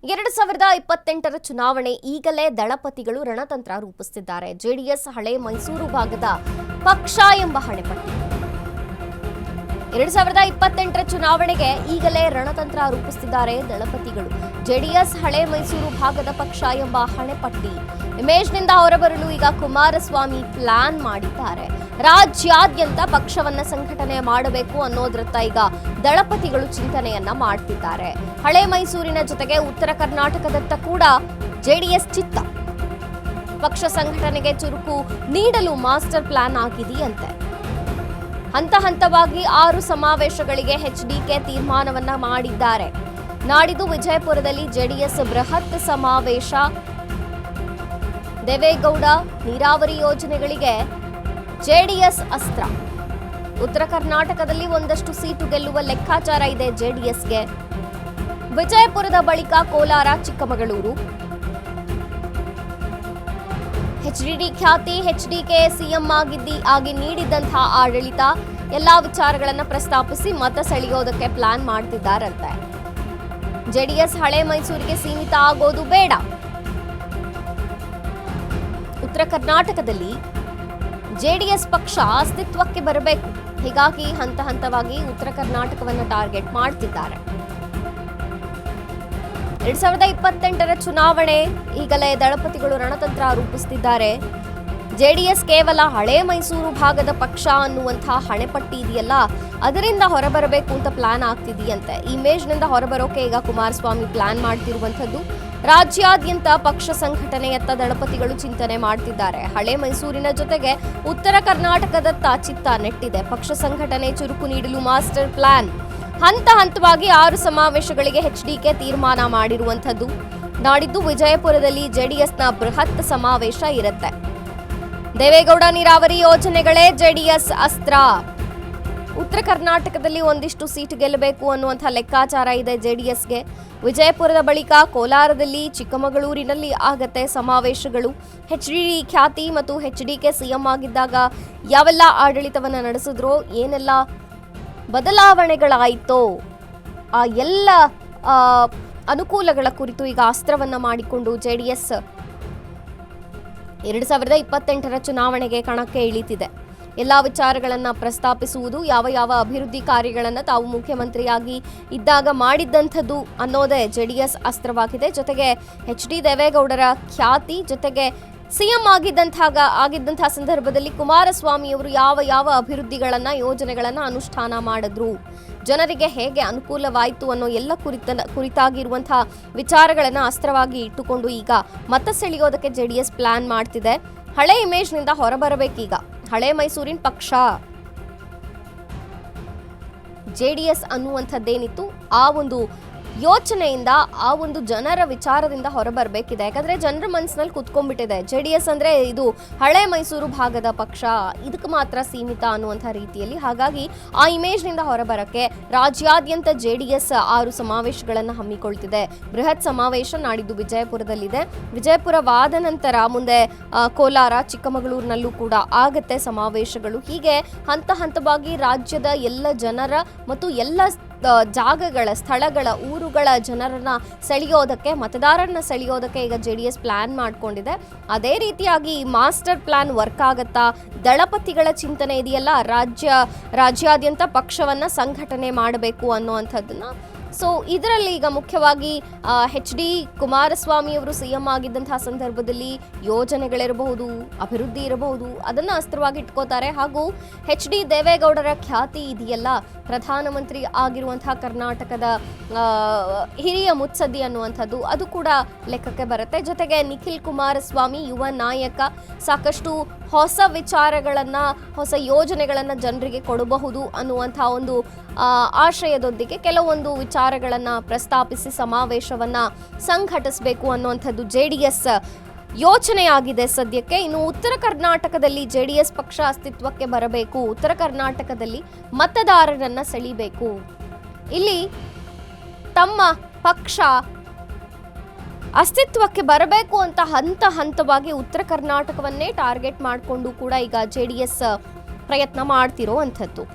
2028ರ ಚುನಾವಣೆ ಈಗಲೇ ದಳಪತಿಗಳು ರಣತಂತ್ರ ರೂಪಿಸುತ್ತಿದ್ದಾರೆ. ಜೆಡಿಎಸ್ ಹಳೆ ಮೈಸೂರು ಭಾಗದ ಪಕ್ಷ ಎಂಬ ಹಣೆಪಟ್ಟಿ. 2028ರ ಚುನಾವಣೆಗೆ ಈಗಲೇ ರಣತಂತ್ರ ರೂಪಿಸುತ್ತಿದ್ದಾರೆ ದಳಪತಿಗಳು. ಜೆಡಿಎಸ್ ಹಳೆ ಮೈಸೂರು ಭಾಗದ ಪಕ್ಷ ಎಂಬ ಹಣೆಪಟ್ಟಿ ಇಮೇಜ್ನಿಂದ ಹೊರಬರಲು ಈಗ ಕುಮಾರಸ್ವಾಮಿ ಪ್ಲಾನ್ ಮಾಡಿದ್ದಾರೆ. ರಾಜ್ಯಾದ್ಯಂತ ಪಕ್ಷವನ್ನ ಸಂಘಟನೆ ಮಾಡಬೇಕು ಅನ್ನೋದ್ರತ್ತ ಈಗ ದಳಪತಿಗಳು ಚಿಂತನೆಯನ್ನ ಮಾಡ್ತಿದ್ದಾರೆ. ಹಳೆ ಮೈಸೂರಿನ ಜೊತೆಗೆ ಉತ್ತರ ಕರ್ನಾಟಕದತ್ತ ಕೂಡ ಜೆಡಿಎಸ್ ಚಿತ್ತ. ಪಕ್ಷ ಸಂಘಟನೆಗೆ ಚುರುಕು ನೀಡಲು ಮಾಸ್ಟರ್ ಪ್ಲಾನ್ ಆಗಿದೆಯಂತೆ. ಹಂತ ಹಂತವಾಗಿ 6 ಸಮಾವೇಶಗಳಿಗೆ ಎಚ್ಡಿಕೆ ತೀರ್ಮಾನವನ್ನ ಮಾಡಿದ್ದಾರೆ. ನಾಡಿದ್ದು ವಿಜಯಪುರದಲ್ಲಿ ಜೆಡಿಎಸ್ ಬೃಹತ್ ಸಮಾವೇಶ. ದೇವೇಗೌಡ ನೀರಾವರಿ ಯೋಜನೆಗಳಿಗೆ ಜೆಡಿಎಸ್ ಅಸ್ತ್ರ. ಉತ್ತರ ಕರ್ನಾಟಕದಲ್ಲಿ ಒಂದಷ್ಟು ಸೀಟು ಗೆಲ್ಲುವ ಲೆಕ್ಕಾಚಾರ ಇದೆ ಜೆಡಿಎಸ್ಗೆ. ವಿಜಯಪುರದ ಬಳಿಕ ಕೋಲಾರ, ಚಿಕ್ಕಮಗಳೂರು. ಎಚ್ಡಿಡಿ ಖ್ಯಾತಿ, ಎಚ್ಡಿಕೆ ಸಿಎಂ ಆಗಿ ನೀಡಿದಂತಹ ಆಡಳಿತ, ಎಲ್ಲಾ ವಿಚಾರಗಳನ್ನ ಪ್ರಸ್ತಾಪಿಸಿ ಮತ ಸೆಳೆಯೋದಕ್ಕೆ ಪ್ಲಾನ್ ಮಾಡ್ತಿದ್ದಾರಂತೆ. ಜೆಡಿಎಸ್ ಹಳೆ ಮೈಸೂರಿಗೆ ಸೀಮಿತ ಆಗೋದು ಬೇಡ. ಉತ್ತರ ಕರ್ನಾಟಕದಲ್ಲಿ ಜೆಡಿಎಸ್ ಪಕ್ಷ ಅಸ್ತಿತ್ವಕ್ಕೆ ಬರಬೇಕು. ಹೀಗಾಗಿ ಹಂತ ಹಂತವಾಗಿ ಉತ್ತರ ಕರ್ನಾಟಕವನ್ನು ಟಾರ್ಗೆಟ್ ಮಾಡ್ತಿದ್ದಾರೆ. 2028ರ ಚುನಾವಣೆ ಈಗಲೇ ದಳಪತಿಗಳು ರಣತಂತ್ರ ರೂಪಿಸುತ್ತಿದ್ದಾರೆ. ಜೆಡಿಎಸ್ ಕೇವಲ ಹಳೆ ಮೈಸೂರು ಭಾಗದ ಪಕ್ಷ ಅನ್ನುವಂತಹ ಹಣೆಪಟ್ಟಿ ಇದೆಯಲ್ಲ, ಅದರಿಂದ ಹೊರಬರಬೇಕು ಅಂತ ಪ್ಲಾನ್ ಆಗ್ತಿದೆಯಂತೆ. ಇಮೇಜ್ನಿಂದ ಹೊರಬರೋಕೆ ಈಗ ಕುಮಾರಸ್ವಾಮಿ ಪ್ಲಾನ್ ಮಾಡ್ತಿರುವಂಥದ್ದು. ರಾಜ್ಯಾದ್ಯಂತ ಪಕ್ಷ ಸಂಘಟನೆಯತ್ತ ದಳಪತಿಗಳು ಚಿಂತನೆ ಮಾಡ್ತಿದ್ದಾರೆ. ಹಳೆ ಮೈಸೂರಿನ ಜೊತೆಗೆ ಉತ್ತರ ಕರ್ನಾಟಕದತ್ತ ಚಿತ್ತ ನೆಟ್ಟಿದೆ. ಪಕ್ಷ ಸಂಘಟನೆ ಚುರುಕು ನೀಡಲು ಮಾಸ್ಟರ್ ಪ್ಲಾನ್. ಹಂತ ಹಂತವಾಗಿ 6 ಸಮಾವೇಶಗಳಿಗೆ ಎಚ್ಡಿಕೆ ತೀರ್ಮಾನ ಮಾಡಿರುವಂಥದ್ದು. ನಾಡಿದ್ದು ವಿಜಯಪುರದಲ್ಲಿ ಜೆಡಿಎಸ್ನ ಬೃಹತ್ ಸಮಾವೇಶ ಇರುತ್ತೆ. ದೇವೇಗೌಡ ನೀರಾವರಿ ಯೋಜನೆಗಳೇ ಜೆಡಿಎಸ್ ಅಸ್ತ್ರ. ಉತ್ತರ ಕರ್ನಾಟಕದಲ್ಲಿ ಒಂದಿಷ್ಟು ಸೀಟು ಗೆಲ್ಲಬೇಕು ಅನ್ನುವಂಥ ಲೆಕ್ಕಾಚಾರ ಇದೆ ಜೆಡಿಎಸ್ಗೆ. ವಿಜಯಪುರದ ಬಳಿಕ ಕೋಲಾರದಲ್ಲಿ, ಚಿಕ್ಕಮಗಳೂರಿನಲ್ಲಿ ಆಗತ್ತೆ ಸಮಾವೇಶಗಳು. ಎಚ್ಡಿಡಿ ಖ್ಯಾತಿ ಮತ್ತು ಎಚ್ಡಿಕೆ ಸಿಎಂ ಆಗಿದ್ದಾಗ ಯಾವೆಲ್ಲ ಆಡಳಿತವನ್ನು ನಡೆಸಿದ್ರೋ, ಏನೆಲ್ಲ ಬದಲಾವಣೆಗಳಾಯಿತೋ ಆ ಎಲ್ಲ ಅನುಕೂಲಗಳ ಕುರಿತು ಈಗ ಅಸ್ತ್ರವನ್ನ ಮಾಡಿಕೊಂಡು ಜೆಡಿಎಸ್ 2028ರ ಚುನಾವಣೆಗೆ ಕಣಕ್ಕೆ ಇಳಿತಿದೆ. ಎಲ್ಲ ವಿಚಾರಗಳನ್ನು ಪ್ರಸ್ತಾಪಿಸುವುದು, ಯಾವ ಅಭಿವೃದ್ಧಿ ಕಾರ್ಯಗಳನ್ನು ತಾವು ಮುಖ್ಯಮಂತ್ರಿಯಾಗಿ ಇದ್ದಾಗ ಮಾಡಿದ್ದಂಥದ್ದು ಅನ್ನೋದೇ ಜೆಡಿಎಸ್ ಅಸ್ತ್ರವಾಗಿದೆ. ಜೊತೆಗೆ ಎಚ್ಡಿ ದೇವೇಗೌಡರ ಖ್ಯಾತಿ, ಜೊತೆಗೆ ಸಿಎಂ ಆಗಿದ್ದಂತಹ ಸಂದರ್ಭದಲ್ಲಿ ಕುಮಾರಸ್ವಾಮಿಯವರು ಯಾವ ಅಭಿವೃದ್ಧಿಗಳನ್ನು, ಯೋಜನೆಗಳನ್ನು ಅನುಷ್ಠಾನ ಮಾಡಿದ್ರು, ಜನರಿಗೆ ಹೇಗೆ ಅನುಕೂಲವಾಯಿತು ಅನ್ನೋ ಎಲ್ಲ ಕುರಿತಾಗಿರುವಂತಹ ವಿಚಾರಗಳನ್ನು ಅಸ್ತ್ರವಾಗಿ ಇಟ್ಟುಕೊಂಡು ಈಗ ಮತ ಸೆಳೆಯೋದಕ್ಕೆ ಜೆಡಿಎಸ್ ಪ್ಲಾನ್ ಮಾಡ್ತಿದೆ. ಹಳೆ ಇಮೇಜ್ನಿಂದ ಹೊರಬರಬೇಕೀಗ. ಹಳೆ ಮೈಸೂರಿನ ಪಕ್ಷ ಜೆಡಿಎಸ್ ಅನ್ನುವಂಥದ್ದೇನಿತ್ತು, ಆ ಒಂದು ಯೋಚನೆಯಿಂದ, ಆ ಒಂದು ಜನರ ವಿಚಾರದಿಂದ ಹೊರಬರಬೇಕಿದೆ. ಯಾಕಂದ್ರೆ ಜನರ ಮನಸ್ಸಿನಲ್ಲಿ ಕುತ್ಕೊಂಡ್ಬಿಟ್ಟಿದೆ ಜೆಡಿಎಸ್ ಅಂದ್ರೆ ಇದು ಹಳೆ ಮೈಸೂರು ಭಾಗದ ಪಕ್ಷ, ಇದಕ್ಕೆ ಮಾತ್ರ ಸೀಮಿತ ಅನ್ನುವಂಥ ರೀತಿಯಲ್ಲಿ. ಹಾಗಾಗಿ ಆ ಇಮೇಜ್ನಿಂದ ಹೊರಬರಕ್ಕೆ ರಾಜ್ಯಾದ್ಯಂತ ಜೆಡಿಎಸ್ 6 ಸಮಾವೇಶಗಳನ್ನು ಹಮ್ಮಿಕೊಳ್ತಿದೆ. ಬೃಹತ್ ಸಮಾವೇಶ ನಾಡಿದ್ದು ವಿಜಯಪುರದಲ್ಲಿದೆ. ವಿಜಯಪುರವಾದ ನಂತರ ಮುಂದೆ ಕೋಲಾರ, ಚಿಕ್ಕಮಗಳೂರಿನಲ್ಲೂ ಕೂಡ ಆಗತ್ತೆ ಸಮಾವೇಶಗಳು. ಹೀಗೆ ಹಂತ ಹಂತವಾಗಿ ರಾಜ್ಯದ ಎಲ್ಲ ಜನರ ಮತ್ತು ಎಲ್ಲ ಜಾಗಗಳ, ಸ್ಥಳಗಳ, ಊರುಗಳ ಜನರನ್ನ ಸೆಳೆಯೋದಕ್ಕೆ, ಮತದಾರರನ್ನ ಸೆಳೆಯೋದಕ್ಕೆ ಈಗ ಜೆಡಿಎಸ್ ಪ್ಲಾನ್ ಮಾಡ್ಕೊಂಡಿದೆ. ಅದೇ ರೀತಿಯಾಗಿ ಮಾಸ್ಟರ್ ಪ್ಲಾನ್ ವರ್ಕ್ ಆಗತ್ತಾ? ದಳಪತಿಗಳ ಚಿಂತನೆ ಇದೆಯಲ್ಲ, ರಾಜ್ಯಾದ್ಯಂತ ಪಕ್ಷವನ್ನ ಸಂಘಟನೆ ಮಾಡಬೇಕು ಅನ್ನುವಂಥದ್ದನ್ನ. ಸೊ ಇದರಲ್ಲಿ ಈಗ ಮುಖ್ಯವಾಗಿ ಎಚ್ಡಿ ಕುಮಾರಸ್ವಾಮಿ ಅವರು ಸಿಎಂ ಆಗಿದ್ದಂತಹ ಸಂದರ್ಭದಲ್ಲಿ ಯೋಜನೆಗಳಿರಬಹುದು, ಅಭಿವೃದ್ಧಿ ಇರಬಹುದು, ಅದನ್ನು ಅಸ್ತ್ರವಾಗಿ ಇಟ್ಕೋತಾರೆ. ಹಾಗೂ ಎಚ್ಡಿ ದೇವೇಗೌಡರ ಖ್ಯಾತಿ ಇದೆಯಲ್ಲ, ಪ್ರಧಾನಮಂತ್ರಿ ಆಗಿರುವಂತಹ ಕರ್ನಾಟಕದ ಹಿರಿಯ ಮುತ್ಸದ್ದಿ ಅನ್ನುವಂಥದ್ದು, ಅದು ಕೂಡ ಲೆಕ್ಕಕ್ಕೆ ಬರುತ್ತೆ. ಜೊತೆಗೆ ನಿಖಿಲ್ ಕುಮಾರಸ್ವಾಮಿ ಯುವ ನಾಯಕ, ಸಾಕಷ್ಟು ಹೊಸ ವಿಚಾರಗಳನ್ನು, ಹೊಸ ಯೋಜನೆಗಳನ್ನು ಜನರಿಗೆ ಕೊಡಬಹುದು ಅನ್ನುವಂಥ ಒಂದು ಆಶಯದೊಂದಿಗೆ ಕೆಲವೊಂದು ವಿಚಾರಗಳನ್ನು ಪ್ರಸ್ತಾಪಿಸಿ ಸಮಾವೇಶವನ್ನ ಸಂಘಟಿಸಬೇಕು ಅನ್ನುವಂಥದ್ದು ಜೆಡಿಎಸ್ ಯೋಚನೆಯಾಗಿದೆ ಸದ್ಯಕ್ಕೆ. ಇನ್ನು ಉತ್ತರ ಕರ್ನಾಟಕದಲ್ಲಿ ಜೆಡಿಎಸ್ ಪಕ್ಷ ಅಸ್ತಿತ್ವಕ್ಕೆ ಬರಬೇಕು, ಉತ್ತರ ಕರ್ನಾಟಕದಲ್ಲಿ ಮತದಾರರನ್ನ ಸೆಳಿಬೇಕು, ಇಲ್ಲಿ ತಮ್ಮ ಪಕ್ಷ ಅಸ್ತಿತ್ವಕ್ಕೆ ಬರಬೇಕು ಅಂತ ಹಂತ ಹಂತವಾಗಿ ಉತ್ತರ ಕರ್ನಾಟಕವನ್ನೇ ಟಾರ್ಗೆಟ್ ಮಾಡಿಕೊಂಡು ಕೂಡ ಈಗ ಜೆಡಿಎಸ್ ಪ್ರಯತ್ನ ಮಾಡ್ತಿರೋ ಅಂಥದ್ದು.